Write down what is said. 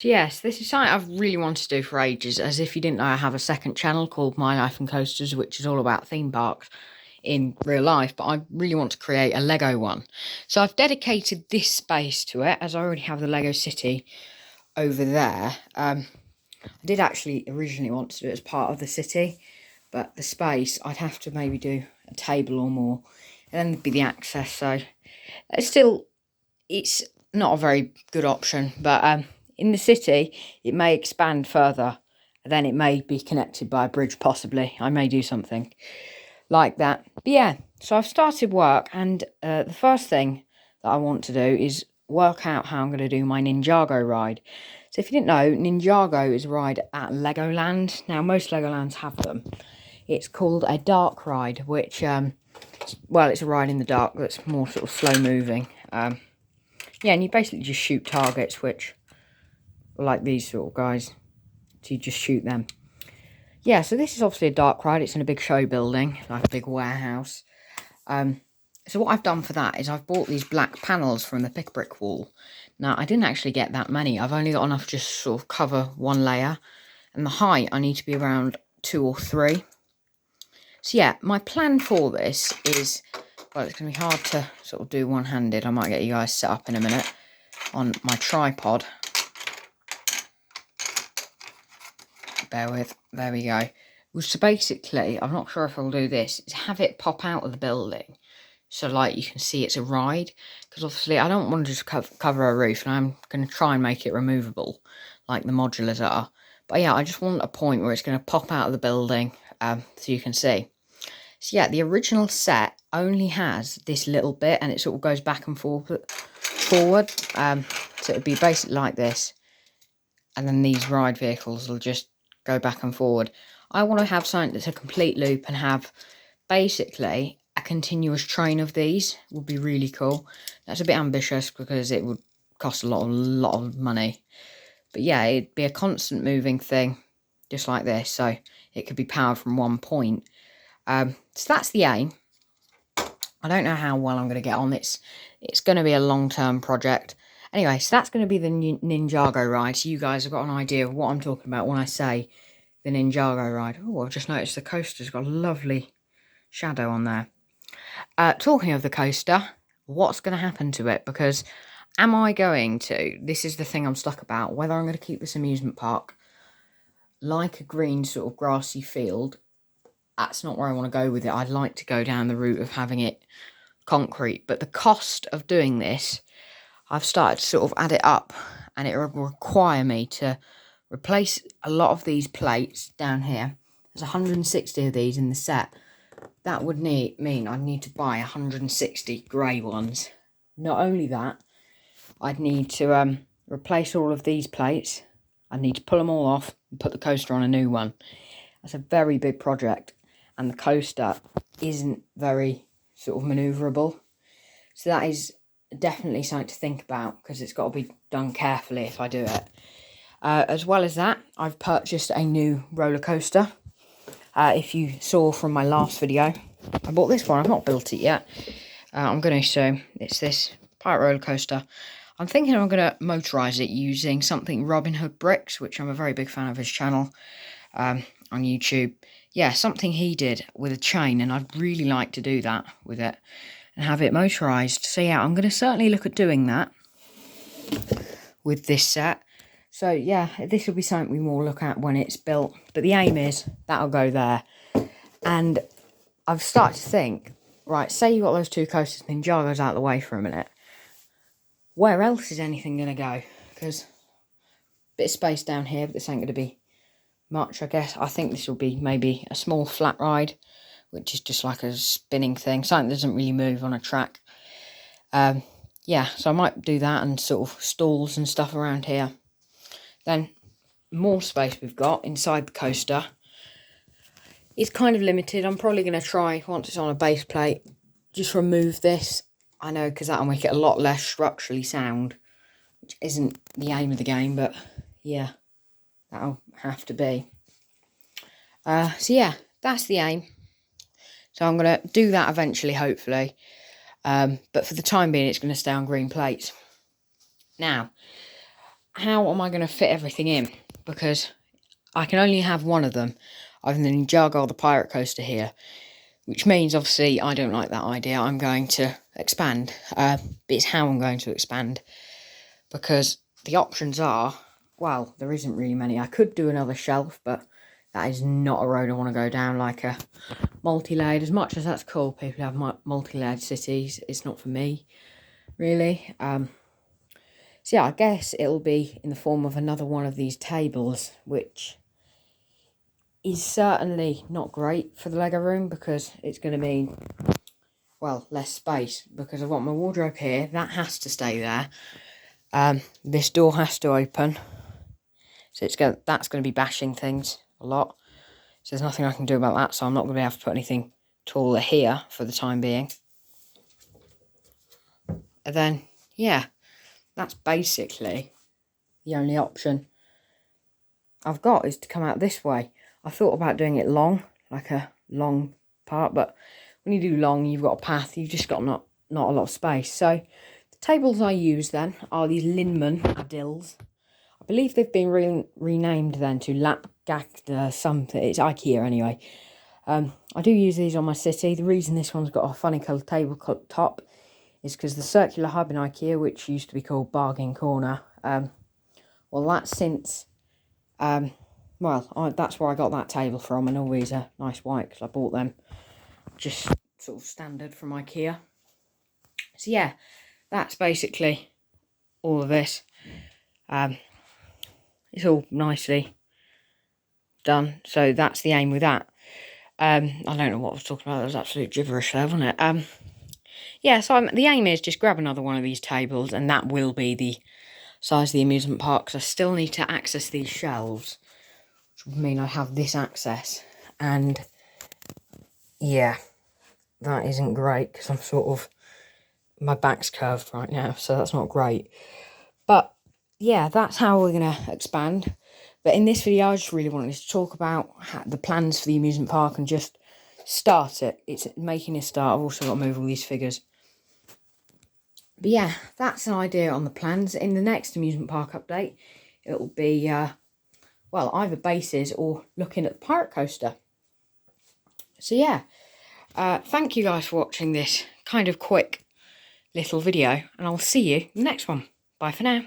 So yes, this is something I've really wanted to do for ages. As if you didn't know, I have a second channel called My Life and Coasters, which is all about theme parks in real life, but I really want to create a Lego one. So I've dedicated this space to it, as I already have the Lego City over there. I did actually originally want to do it as part of the city, but the space, I'd have to maybe do a table or more, and then there'd be the access. So it's not a very good option, but in the city, it may expand further. Then it may be connected by a bridge, possibly. I may do something like that. But yeah, so I've started work, and the first thing that I want to do is work out how I'm going to do my Ninjago ride. So if you didn't know, Ninjago is a ride at Legoland. Now, most Legolands have them. It's called a dark ride, which, well, it's a ride in the dark that's more sort of slow moving. Yeah, and you basically just shoot targets, which are like these sort of guys. So you just shoot them. Yeah, so this is obviously a dark ride. It's in a big show building, like a big warehouse. So what I've done for that is I've bought these black panels from the Pick Brick wall. Now, I didn't actually get that many. I've only got enough to just sort of cover one layer. And the height, I need to be around 2 or 3. So yeah, my plan for this is, well, it's going to be hard to sort of do one-handed. I might get you guys set up in a minute on my tripod. Bear with, there we go. So basically, I'm not sure if I'll do this, is have it pop out of the building. So like you can see it's a ride. Because obviously I don't want to just cover a roof, and I'm going to try and make it removable, like the modulars are. But yeah, I just want a point where it's going to pop out of the building, so you can see. So yeah, the original set only has this little bit, and it sort of goes back and forward. So it'd be basically like this. And then these ride vehicles will just go back and forward. I want to have something that's a complete loop and have basically a continuous train of these. Would be really cool. That's a bit ambitious because it would cost a lot of money. But yeah, it'd be a constant moving thing, just like this. So it could be powered from one point. So that's the aim. I don't know how well I'm going to get on. It's going to be a long-term project. Anyway, so that's going to be the Ninjago ride. So you guys have got an idea of what I'm talking about when I say the Ninjago ride. Oh, I've just noticed the coaster's got a lovely shadow on there. Talking of the coaster, what's going to happen to it? Because am I going to, this is the thing I'm stuck about, whether I'm going to keep this amusement park like a green sort of grassy field. That's not where I want to go with it. I'd like to go down the route of having it concrete. But the cost of doing this, I've started to sort of add it up, and it will require me to replace a lot of these plates down here. There's 160 of these in the set. That would mean I'd need to buy 160 grey ones. Not only that, I'd need to replace all of these plates. I'd need to pull them all off and put the coaster on a new one. That's a very big project, and the coaster isn't very sort of manoeuvrable. So that is definitely something to think about, because it's got to be done carefully if I do it. As well as that, I've purchased a new roller coaster. If you saw from my last video, I bought this one. I've not built it yet. I'm going to show. It's this pirate roller coaster. I'm thinking I'm going to motorise it using something Robin Hood Bricks, which I'm a very big fan of his channel on YouTube. Yeah, something he did with a chain, and I'd really like to do that with it and have it motorised. So yeah, I'm going to certainly look at doing that with this set. So yeah, this will be something we will look at when it's built. But the aim is that'll go there. And I've started to think, right, say you got those two coasters, Ninjago's out of the way for a minute. Where else is anything going to go? Because a bit of space down here, but this ain't going to be much, I guess. I think this will be maybe a small flat ride, which is just like a spinning thing. Something that doesn't really move on a track. Yeah, so I might do that, and sort of stalls and stuff around here. Then more space we've got inside the coaster. It's kind of limited. I'm probably going to try, once it's on a base plate, just remove this. I know, because that'll make it a lot less structurally sound, which isn't the aim of the game, but yeah, that'll have to be. So yeah, that's the aim. So I'm going to do that eventually, hopefully. But for the time being, it's going to stay on green plates. Now, how am I going to fit everything in? Because I can only have one of them, either the Ninjago or the Pirate Coaster here, which means obviously I don't like that idea. I'm going to expand, but it's how I'm going to expand, because the options are, well, there isn't really many. I could do another shelf, but that is not a road I want to go down, like a multi-layered. As much as that's cool, people have multi-layered cities, it's not for me, really. So yeah, I guess it'll be in the form of another one of these tables, which is certainly not great for the Lego room, because it's going to mean, well, less space, because I've got my wardrobe here. That has to stay there. This door has to open, so that's going to be bashing things a lot. So there's nothing I can do about that, so I'm not going to be able to put anything taller here for the time being. And then, yeah, that's basically the only option I've got, is to come out this way. I thought about doing it long, like a long part, but when you do long, you've got a path, you've just got not a lot of space. So the tables I use then are these Linman Adils. I believe they've been renamed then to Lapgag something. It's IKEA anyway. I do use these on my city. The reason this one's got a funny coloured tabletop is because the circular hub in IKEA, which used to be called Bargain Corner, well, that's since, that's where I got that table from, and all these are nice white, because I bought them just sort of standard from IKEA. So yeah, that's basically all of this. It's all nicely done, so that's the aim with that. I don't know what I was talking about. That was absolute gibberish there, wasn't it? Yeah, so the aim is just grab another one of these tables, and that will be the size of the amusement park, because I still need to access these shelves, which would mean I have this access. And yeah, that isn't great, because I'm sort of, my back's curved right now, so that's not great. But yeah, that's how we're going to expand. But in this video, I just really wanted to talk about the plans for the amusement park and just start it. It's making a start. I've also got to move all these figures. But yeah, that's an idea on the plans. In the next amusement park update, it will be, well, either bases or looking at the Pirate Coaster. So yeah, thank you guys for watching this kind of quick little video, and I'll see you in the next one. Bye for now.